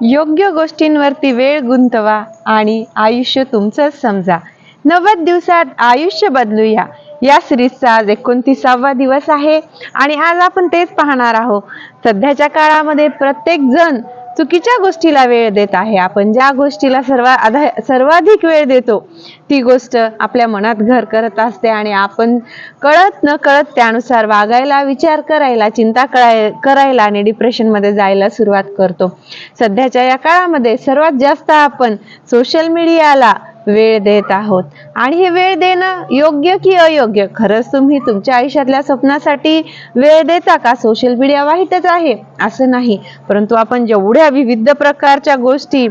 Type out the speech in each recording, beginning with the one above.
योग्य गोष्टींवरती वेळ गुंतवा आणि आयुष्य तुमचंच समजा. 90 दिवसात आयुष्य बदलूया या सिरीजचा आज 29वा दिवस आहे आणि आज आपण तेच पाहणार आहोत. सध्याच्या काळामध्ये प्रत्येक जण चुकीच्या गोष्टीला वेळ देत आहे. आपण ज्या गोष्टीला सर्वाधिक वेळ देतो ती गोष्ट आपल्या मनात घर करत असते आणि आपण कळत न कळत त्यानुसार वागायला, विचार करायला, चिंता करायला आणि डिप्रेशन मध्ये जायला सुरुवात करतो. सध्याच्या या काळामध्ये सर्वात जास्त आपण सोशल मीडियाला वेळ देत आहोत आणि हे वेळ देणं योग्य की अयोग्य? खरंच तुम्ही तुमच्या आयुष्यातल्या स्वप्नासाठी वेळ देता का? सोशल मीडिया वाईटच आहे असं नाही, परंतु आपण जेवढ्या विविध प्रकारच्या गोष्टी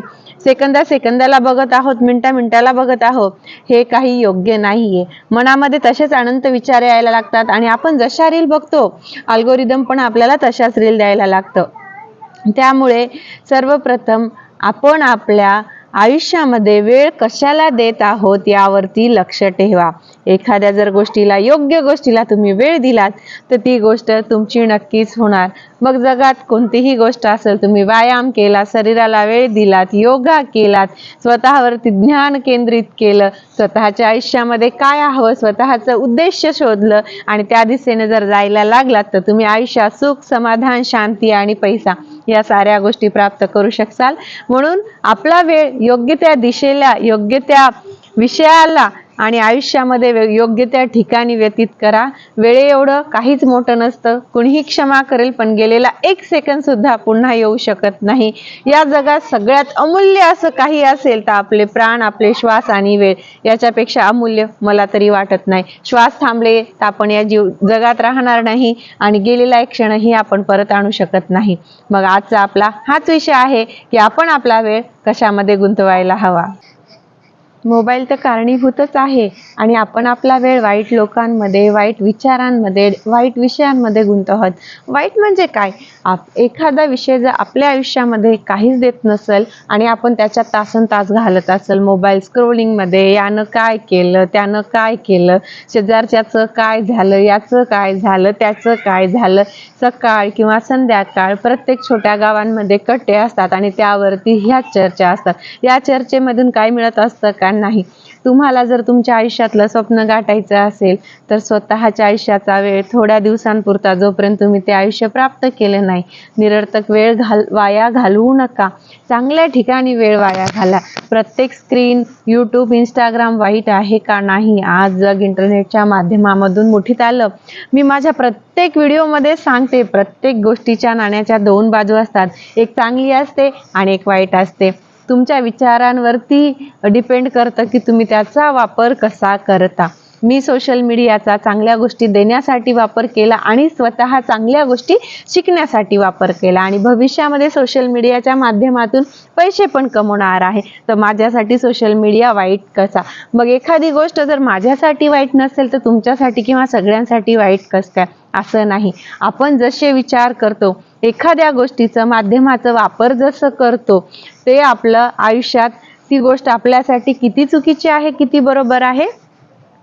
सेकंदाला बघत आहोत, मिनिटाला बघत आहोत, हे काही योग्य नाहीये. मनामध्ये तसेच अनंत विचार यायला लागतात आणि आपण जशा रील बघतो अल्गोरिदम पण आपल्याला तशाच रील द्यायला लागतं. त्यामुळे सर्वप्रथम आपण आपल्या आयुष्यामध्ये वेळ कशाला देत आहोत यावरती लक्ष ठेवा. एखाद्या जर योग्य गोष्टीला तुम्ही वेळ दिलात तर ती गोष्ट तुमची नक्कीच होणार. मग जगात कोणतीही गोष्ट असेल, तुम्ही व्यायाम केला, शरीराला वेळ दिलात, योगा केलात, स्वतःवरती ज्ञान केंद्रित केलं, स्वतःच्या आयुष्यामध्ये काय हवं स्वतःचं उद्देश शोधलं आणि त्या दिशेने जर जायला लागलात तर तुम्ही आयुष्यात सुख, समाधान, शांती आणि पैसा या साऱ्या गोष्टी प्राप्त करू शकाल. म्हणून आपला वेळ योग्य त्या दिशेला, योग्य त्या विषयाला आणि आयुष्यामध्ये योग्य त्या ठिकाणी व्यतीत करा. वेळे एवढं काहीच मोठं नसतं. कुणीही क्षमा करेल पण गेलेला 1 सेकंद सुद्धा पुन्हा येऊ शकत नाही. या जगात सगळ्यात अमूल्य असं काही असेल तर आपले प्राण, आपले श्वास आणि वेळ. याच्यापेक्षा अमूल्य मला तरी वाटत नाही. श्वास थांबले तर आपण या जगात राहणार नाही आणि गेलेला एक क्षणही आपण परत आणू शकत नाही. मग आजचा आपला हाच विषय आहे की आपण आपला वेळ कशामध्ये गुंतवायला हवा. मोबाईल तर कारणीभूतच आहे आणि आपण आपला वेळ वाईट लोकांमध्ये, वाईट विचारांमध्ये, वाईट विषयांमध्ये गुंतवत. वाईट म्हणजे काय? एखादा विषय जर आपल्या आयुष्यामध्ये काहीच देत नसेल आणि आपण त्याच्यात तासनतास घालत असेल मोबाईल स्क्रोलिंगमध्ये, यानं काय केलं, त्यानं काय केलं, शेजारच्याचं काय झालं, याचं काय झालं, त्याचं काय झालं, सकाळ किंवा संध्याकाळ प्रत्येक छोट्या गावांमध्ये कट्टे असतात आणि त्यावरती ह्याच चर्चा असतात. या चर्चेमधून काय मिळत असतं का? नाही. तुम्हाला जर तुमच्या आयुष्यातलं स्वप्न गाठायचं असेल तर स्वतःच्या आयुष्याचा वेळ थोड्या दिवसांपुरता, जोपर्यंत तुम्ही ते आयुष्य प्राप्त केलं नाही, निरर्थक वेळ वाया घालवू नका. चांगल्या ठिकाणी वेळ वाया घाला. प्रत्येक स्क्रीन, यूट्यूब, इंस्टाग्राम वाईट आहे का? नाही. आज जग इंटरनेटच्या माध्यमामधून मुठीत आलं. मी माझ्या प्रत्येक व्हिडिओमध्ये सांगते, प्रत्येक गोष्टीच्या नाण्याच्या 2 बाजू असतात. एक चांगली असते आणि एक वाईट असते. तुमच्या विचारांवरती डिपेंड करतं की तुम्ही त्याचा वापर कसा करता. मी सोशल मीडियाचा चांगल्या गोष्टी देण्यासाठी वापर केला आणि स्वतः चांगल्या गोष्टी शिकण्यासाठी वापर केला आणि भविष्यामध्ये सोशल मीडियाच्या माध्यमातून पैसे पण कमवणार आहे. तर माझ्यासाठी सोशल मीडिया वाईट कसा? मग एखादी गोष्ट जर माझ्यासाठी वाईट नसेल तर तुमच्यासाठी किंवा सगळ्यांसाठी वाईट कसं काय? असं नाही. आपण जसे विचार करतो, एखाद्या गोष्टीचं, माध्यमाचं वापर जसं करतो, ते आपलं आयुष्यात ती गोष्ट आपल्यासाठी किती चुकीची आहे, किती बरोबर आहे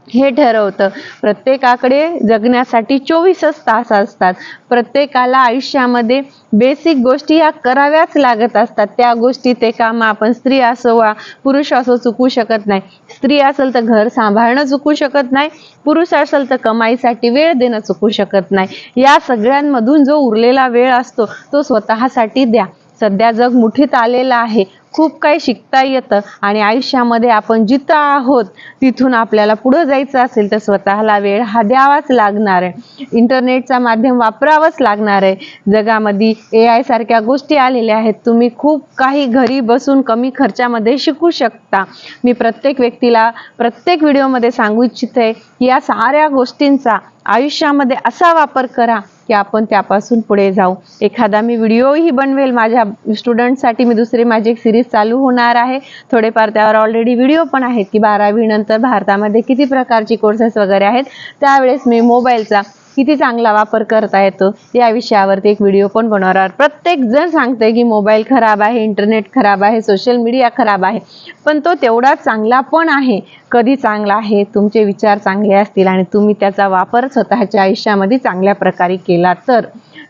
हे ठरवतं. प्रत्येकाकडे जगण्यासाठी 24च तास असतात. प्रत्येकाला आयुष्यामध्ये बेसिक गोष्टी ह्या कराव्याच लागत असतात. त्या गोष्टी, ते काम आपण स्त्री असो वा पुरुष असो चुकू शकत नाही. स्त्री असेल तर घर सांभाळणं चुकू शकत नाही, पुरुष असेल तर कमाईसाठी वेळ देणं चुकू शकत नाही. या सगळ्यांमधून जो उरलेला वेळ असतो तो स्वतःसाठी द्या. सध्या जग मुठीत आलेलं आहे. खूप काही शिकता येतं आणि आयुष्यामध्ये आपण जिथं आहोत तिथून आपल्याला पुढे जायचं असेल तर स्वतःला वेळ हा द्यावाच लागणार आहे. इंटरनेटचा माध्यम वापरावंच लागणार आहे. जगामध्ये AI सारख्या गोष्टी आलेल्या आहेत. तुम्ही खूप काही घरी बसून कमी खर्चामध्ये शिकू शकता. मी प्रत्येक व्यक्तीला प्रत्येक व्हिडिओमध्ये सांगू इच्छिते की या साऱ्या गोष्टींचा आयुष्यामध्ये असा वापर करा की आपण त्यापासून पुढे जाऊ. एखादा मी व्हिडिओही बनवेल माझ्या स्टुडंटसाठी. मी दुसरी माझी एक सिरीज चालू होणार आहे. थोडेफार त्यावर ऑलरेडी व्हिडिओ पण आहेत की 12वी नंतर भारतामध्ये किती प्रकारची कोर्सेस वगैरे आहेत. त्यावेळेस मी मोबाईलचा किती चांगला वापर करता येतो या विषयावरती एक व्हिडिओ पण बनवणार. प्रत्येक जण सांगते की मोबाईल खराब आहे, इंटरनेट खराब आहे, सोशल मीडिया खराब आहे, पण तो तेवढाच चांगला पण आहे. कधी चांगला आहे? तुमचे विचार चांगले असतील आणि तुम्ही त्याचा वापर स्वतःच्या आयुष्यामध्ये चांगल्या प्रकारे केला तर.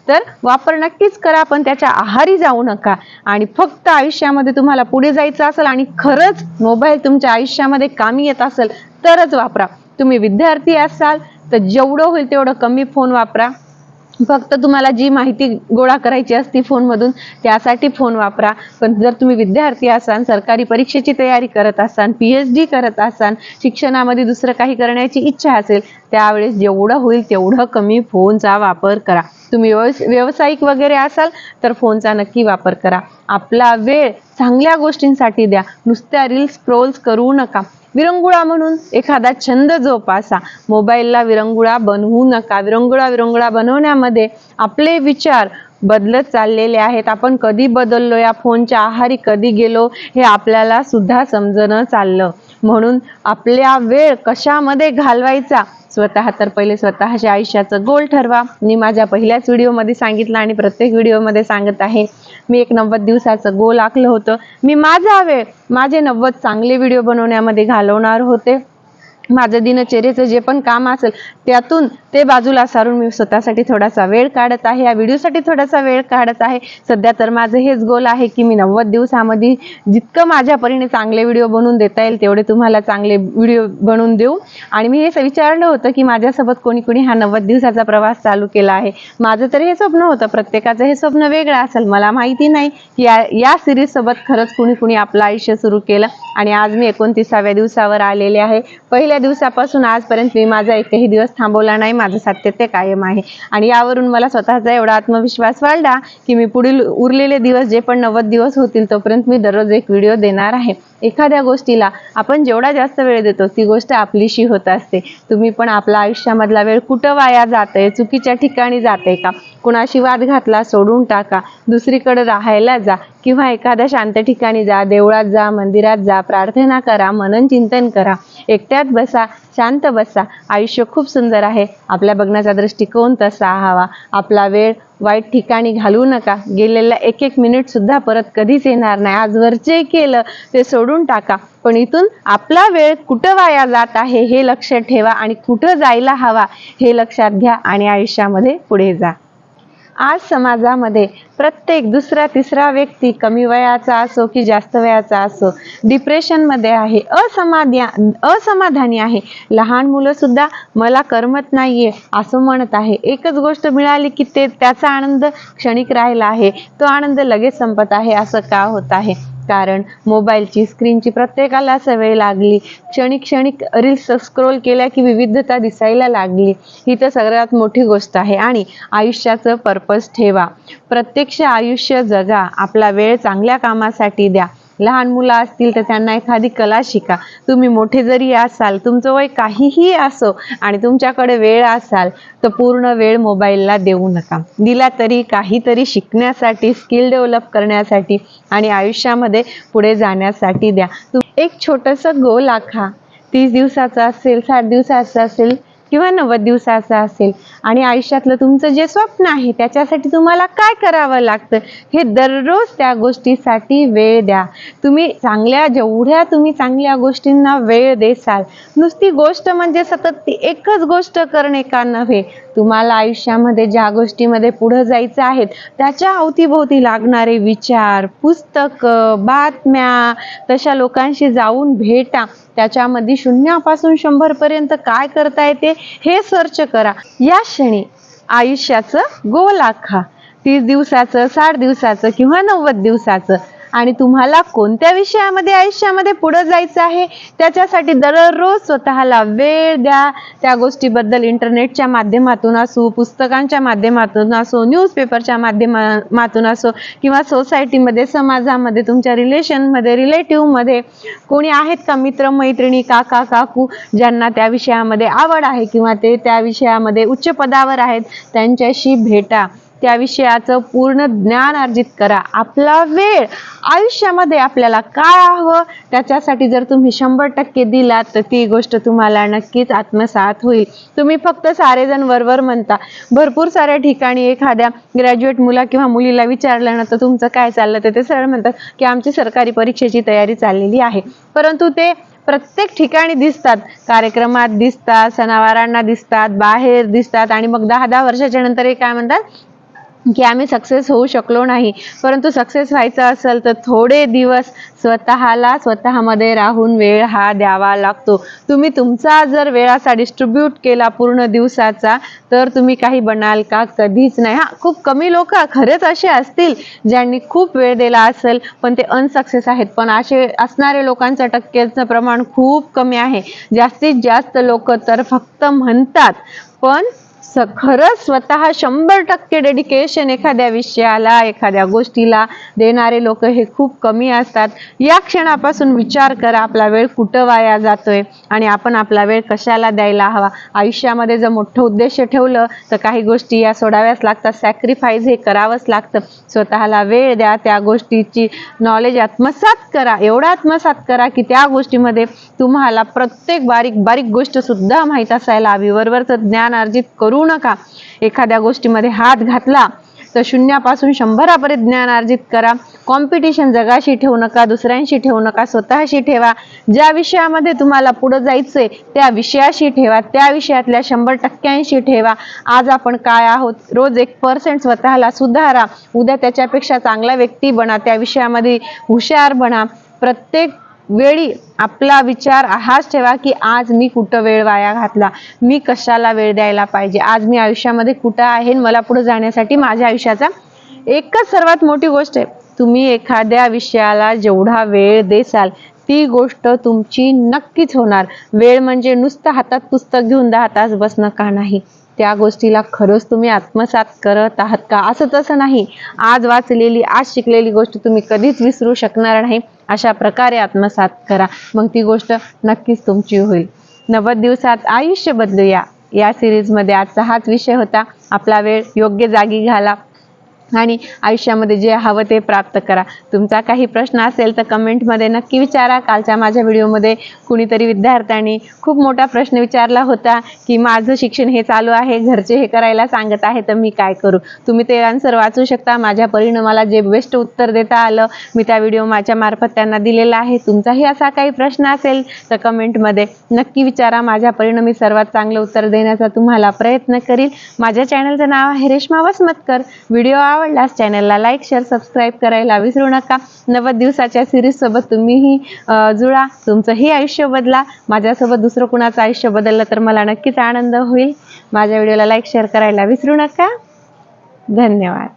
तर वापर नक्कीच करा, पण त्याच्या आहारी जाऊ नका. आणि फक्त आयुष्यामध्ये तुम्हाला पुढे जायचं असेल आणि खरंच मोबाईल तुमच्या आयुष्यामध्ये कामी येत असेल तरच वापरा. तुम्ही विद्यार्थी असाल तर जेवढं होईल तेवढं कमी फोन वापरा. फक्त तुम्हाला जी माहिती गोळा करायची असती फोनमधून त्यासाठी फोन वापरा. पण जर तुम्ही विद्यार्थी असाल, सरकारी परीक्षेची तयारी करत असाल, PhD करत असाल, शिक्षणामध्ये दुसरं काही करण्याची इच्छा असेल, त्यावेळेस जेवढं होईल तेवढं कमी फोनचा वापर करा. तुम्ही व्यावसायिक वगैरे असाल तर फोनचा नक्की वापर करा. आपला वेळ चांगल्या गोष्टींसाठी द्या. नुसत्या रील्स स्क्रोल्स करू नका. विरंगुळा म्हणून एखादा छंद जोपासा. मोबाईलला विरंगुळा बनवू नका. विरंगुळा बनवण्यामध्ये आपले विचार बदलत चाललेले आहेत. आपण कधी बदललो, या फोनच्या आहारी कधी गेलो हे आपल्याला सुद्धा समजणं चाललं. म्हणून आपल्या वेळ कशामध्ये घालवायचा स्वतः तर पहिले स्वतःच्या आयुष्याचं गोल ठरवा. मी माझ्या पहिल्याच व्हिडिओमध्ये सांगितलं आणि प्रत्येक व्हिडिओमध्ये सांगत आहे. मी एक 90 दिवसाचं गोल आखलं होतं. मी माझा वेळ माझे 90 चांगले व्हिडिओ बनवण्यामध्ये घालवणार होते. माझं दिनचर्येचं जे पण काम असेल त्यातून ते बाजूला सारून मी स्वतःसाठी थोडासा वेळ काढत आहे. या व्हिडिओसाठी थोडासा वेळ काढत आहे. सध्या तर माझं हेच गोल आहे की मी 90 दिवसामध्ये जितकं माझ्या परीने चांगले व्हिडिओ बनवून देता येईल तेवढे तुम्हाला चांगले व्हिडिओ बनवून देऊ. आणि मी हे विचारलं होतं की माझ्यासोबत कोणी कोणी हा 90 दिवसाचा प्रवास चालू केला आहे. माझं तर हे स्वप्न होतं. प्रत्येकाचं हे स्वप्न वेगळं असेल. मला माहिती नाही की या सिरीज सोबत खरंच कुणी कुणी आपलं आयुष्य सुरू केलं. आणि आज मी 29व्या दिवसावर आलेले आहे. पहिल्या दिवसापासून आजपर्यंत मी माझा एकही दिवस थांबवला नाही. माझं सातत्य कायम आहे. आणि यावरून मला स्वतःचा एवढा आत्मविश्वास वाढला की मी पुढील उरलेले दिवस जे पण 90 दिवस होतील तोपर्यंत मी दररोज एक व्हिडिओ देणार आहे. एखाद्या गोष्टीला आपण जेवढा जास्त वेळ देतो ती गोष्ट आपलीशी होत असते. तुम्ही पण आपला आयुष्यामधला वेळ कुठं वाया जातंय, चुकीच्या ठिकाणी जाते का, कुणाशी वाद घातला सोडून टाका, दुसरीकडे राहायला जा किंवा एखाद्या शांत ठिकाणी जा, देवळात जा, मंदिरात जा, प्रार्थना करा, मनन चिंतन करा, एकट्यात बसा, शांत बसा. आयुष्य खूप सुंदर आहे. आपल्या बघण्याचा दृष्टिकोन तसा हवा. आपला वेळ वाईट ठिकाणी घालवू नका. गेलेला एक एक मिनिट सुद्धा परत कधीच येणार नाही. आजवर जे केलं ते सोडून टाका. पण इथून आपला वेळ कुठं वाया जात आहे हे लक्षात ठेवा आणि कुठं जायला हवा हे लक्षात घ्या आणि आयुष्यामध्ये पुढे जा. आज समाजामध्ये प्रत्येक दुसरा तिसरा व्यक्ती कमी वयाचा असो की जास्त वयाचा असो डिप्रेशनमध्ये आहे, असमाधानी आहे. लहान मुलं सुद्धा मला करमत नाहीये असं म्हणत आहे. एकच गोष्ट मिळाली की त्याचा आनंद क्षणिक राहिला आहे. तो आनंद लगेच संपत आहे. असं का होत आहे? कारण मोबाईलची स्क्रीनची प्रत्येकाला सवय लागली. क्षणिक रील्स स्क्रोल केल्या की विविधता दिसायला लागली. ही तर सगळ्यात मोठी गोष्ट आहे. आणि आयुष्याचं पर्पज ठेवा. प्रत्यक्ष आयुष्य जगा. आपला वेळ चांगल्या कामासाठी द्या. लहान मुलं असतील तर त्यांना एखादी कला शिका. तुम्ही मोठे जरी असाल, तुमचं वय काहीही असो आणि तुमच्याकडे वेळ असाल तर पूर्ण वेळ मोबाईलला देऊ नका. दिला तरी काहीतरी शिकण्यासाठी, स्किल डेव्हलप करण्यासाठी आणि आयुष्यामध्ये पुढे जाण्यासाठी द्या. एक छोटंसं गोल आखा. 30 दिवसाचा असेल, 60 दिवसाचा असेल किंवा 90 दिवसाचा असेल आणि आयुष्यातलं तुमचं जे स्वप्न आहे त्याच्यासाठी तुम्हाला काय करावं लागतं हे दररोज त्या गोष्टीसाठी वेळ द्या. जेवढ्या तुम्ही चांगल्या गोष्टींना वेळ देसाल, नुसती गोष्ट म्हणजे सतत ती एकच गोष्ट करणे का नव्हे, तुम्हाला आयुष्यामध्ये ज्या गोष्टीमध्ये पुढे जायचं आहे त्याच्या अवतीभोवती लागणारे विचार, पुस्तकं, बातम्या, तशा लोकांशी जाऊन भेटा. त्याच्यामध्ये 0 पासून 100 पर्यंत काय करता येते हे सर्च करा. या क्षणी आयुष्याचं गोल आखा. 30 दिवसाचं, 60 दिवसाचं किंवा 90 दिवसाचं. आणि तुम्हाला कोणत्या विषयामध्ये आयुष्यामध्ये पुढे जायचं आहे त्याच्यासाठी दररोज स्वतःला वेळ द्या. त्या गोष्टीबद्दल इंटरनेटच्या माध्यमातून असो, पुस्तकांच्या माध्यमातून असो, न्यूजपेपरच्या माध्यमातून असो किंवा सोसायटीमध्ये, समाजामध्ये, तुमच्या रिलेटिव्हमध्ये कोणी आहेत का, मित्र मैत्रिणी, काका काकू ज्यांना त्या विषयामध्ये आवड आहे किंवा ते त्या विषयामध्ये उच्च पदावर आहेत, त्यांच्याशी भेटा. त्या विषयाचं पूर्ण ज्ञान अर्जित करा. आपला वेळ आयुष्यामध्ये आपल्याला काय हवं त्याच्यासाठी जर तुम्ही 100% दिलात तर ती गोष्ट तुम्हाला नक्कीच आत्मसात होईल. तुम्ही फक्त सारेजण वरवर म्हणता. भरपूर साऱ्या ठिकाणी एखाद्या ग्रॅज्युएट मुला किंवा मुलीला विचारलं ना तर तुमचं काय चाललं ते सरळ म्हणतात की आमची सरकारी परीक्षेची तयारी चाललेली आहे. परंतु ते प्रत्येक ठिकाणी दिसतात, कार्यक्रमात दिसतात, सणावारांना दिसतात, बाहेर दिसतात आणि मग 10-10 वर्षाच्या नंतर हे काय म्हणतात, की आम्ही सक्सेस होऊ शकलो नाही, परंतु सक्सेस व्हायचं असेल तर थोडे दिवस स्वतःमध्ये राहून वेळ हा द्यावा लागतो. तुम्ही तुमचा जर वेळ असा डिस्ट्रीब्यूट केला पूर्ण दिवसाचा, तर तुम्ही काही बनाल का? कधीच नाही. खूप कमी लोक खरेच असे असतील ज्यांनी खूप वेळ दिला असेल पण ते अनसक्सेस आहेत, पण असे असणारे लोकांचं टक्केचं प्रमाण खूप कमी आहे. जास्तीत जास्त लोक तर फक्त म्हणतात, पण खरंच स्वतः 100% डेडिकेशन एखाद्या विषयाला, एखाद्या गोष्टीला देणारे लोक हे खूप कमी असतात. या क्षणापासून विचार करा, आपला वेळ कुठं वाया जातोय आणि आपण आपला वेळ कशाला द्यायला हवा. आयुष्यामध्ये जर मोठं उद्देश ठेवलं तर काही गोष्टी या सोडाव्याच लागतात. सॅक्रिफाईस हे करावंच लागतं. स्वतःला वेळ द्या, त्या गोष्टीची नॉलेज आत्मसात करा, एवढा आत्मसात करा की त्या गोष्टीमध्ये तुम्हाला प्रत्येक बारीक बारीक गोष्ट सुद्धा माहीत असायला हवी. वरवरचं ज्ञान अर्जित करू नका. एखाद्या गोष्टीमध्ये हात घातला तर 0 पासून 100 पर्यंत ज्ञान अर्जित करा. कॉम्पिटिशन जगाशी ठेवू नका, दुसऱ्यांशी ठेवू नका, स्वतःशी ठेवा. ज्या विषयामध्ये तुम्हाला पुढे जायचंय त्या विषयाशी ठेवा, त्या विषयातल्या 100% ठेवा. आज आपण काय आहोत, रोज 1% स्वतःला सुधारा. उद्या त्याच्यापेक्षा चांगला व्यक्ती बना, त्या विषयामध्ये हुशार बना. प्रत्येक वेळी आपला विचार हाच ठेवा की आज मी कुठं वेळ वाया घातला, मी कशाला वेळ द्यायला पाहिजे, आज मी आयुष्यामध्ये कुठं आहे, मला पुढे जाण्यासाठी माझ्या आयुष्याचा एकच सर्वात मोठी गोष्ट आहे, तुम्ही एखाद्या विषयाला जेवढा वेळ देसाल ती गोष्ट तुमची नक्कीच होणार. वेळ म्हणजे नुसतं हातात पुस्तक घेऊन 10 तास बसणं का नाही, त्या गोष्टीला खरंच तुम्ही आत्मसात करत आहात का? असं तसं नाही. आज वाचलेली, आज शिकलेली गोष्ट तुम्ही कधीच विसरू शकणार नाही. अशा प्रकारे आत्मसात करा, मग ती गोष्ट नक्कीच तुमची होईल. 90 दिवसात आयुष्य बदलूया या सिरीजमध्ये आजचा हाच विषय होता. आपला वेळ योग्य जागी घाला आणि आयुष्यामध्ये जे हवं ते प्राप्त करा. तुमचा काही प्रश्न असेल तर कमेंटमध्ये नक्की विचारा. कालच्या माझ्या व्हिडिओमध्ये कुणीतरी विद्यार्थ्यांनी खूप मोठा प्रश्न विचारला होता की माझं शिक्षण हे चालू आहे, घरचे हे करायला सांगत आहे, तर मी काय करू? तुम्ही ते आन्सर वाचू शकता. माझ्या परीनं मला जे बेस्ट उत्तर देता आलं मी त्या व्हिडिओ माझ्या मार्फत त्यांना दिलेला आहे. तुमचाही असा काही प्रश्न असेल तर कमेंटमध्ये नक्की विचारा. माझ्या परीनं मी सर्वात चांगलं उत्तर देण्याचा तुम्हाला प्रयत्न करील. माझ्या चॅनलचं नाव आहे रेश्मा वसमतकर. व्हिडिओ आवडल्यास चॅनलला लाईक, शेअर, सबस्क्राईब करायला विसरू नका. 90 दिवसाच्या सिरीज सोबत तुम्हीही जुळा, तुमचंही आयुष्य बदला. माझ्यासोबत दुसरं कुणाचं आयुष्य बदललं तर मला नक्कीच आनंद होईल. माझ्या व्हिडिओला लाईक, शेअर करायला विसरू नका. धन्यवाद.